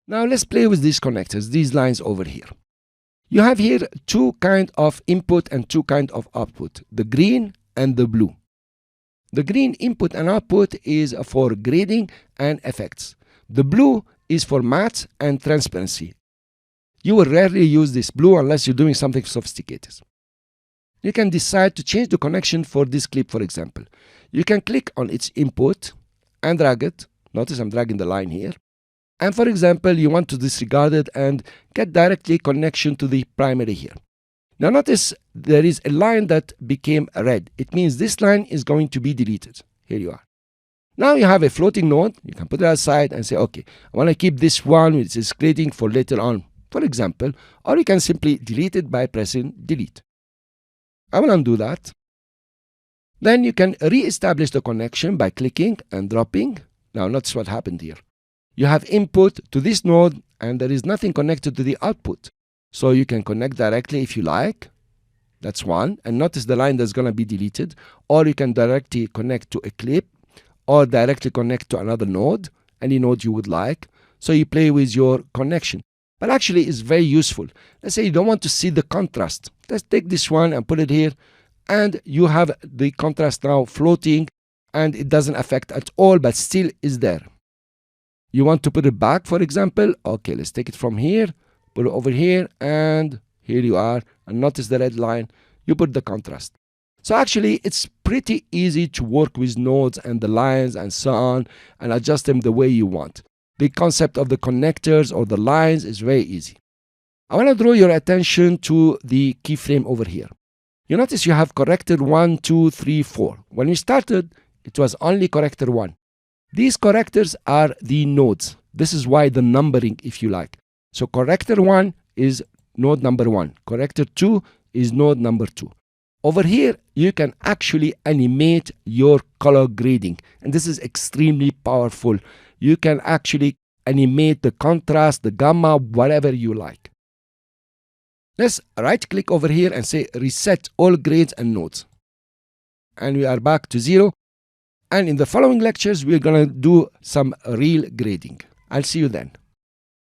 Now let's play with these connectors, these lines over here. You have here two kind of input and two kind of output, the green and the blue. The green input and output is for grading and effects. The blue is for matte and transparency. You will rarely use this blue unless you're doing something sophisticated. You can decide to change the connection for this clip, for example. You can click on its input and drag it. Notice I'm dragging the line here. And for example, you want to disregard it and get directly connection to the primary here. Now notice there is a line that became red. It means this line is going to be deleted. Here you are. Now you have a floating node. You can put it aside and say, okay, I want to keep this one which is grading for later on, for example, or you can simply delete it by pressing delete. I will undo that. Then you can re-establish the connection by clicking and dropping. Now notice what happened here. You have input to this node and there is nothing connected to the output. So you can connect directly if you like. That's one. And notice the line that's going to be deleted. Or you can directly connect to a clip or directly connect to another node, any node you would like. So you play with your connection. But actually it's very useful. Let's say you don't want to see the contrast. Let's take this one and put it here. And you have the contrast now floating and it doesn't affect at all, but still is there. You want to put it back, for example. Okay, let's take it from here, put it over here, and here you are. And notice the red line. You put the contrast. So actually, it's pretty easy to work with nodes and the lines and so on and adjust them the way you want. The concept of the connectors or the lines is very easy. I want to draw your attention to the keyframe over here. You notice you have corrector 1, 2, 3, 4. When we started, it was only corrector 1. These correctors are the nodes. This is why the numbering, if you like. So corrector 1 is node number 1. Corrector 2 is node number 2. Over here, you can actually animate your color grading. And this is extremely powerful. You can actually animate the contrast, the gamma, whatever you like. Let's right click over here and say reset all grades and nodes. And we are back to 0. And in the following lectures, we're going to do some real grading. I'll see you then.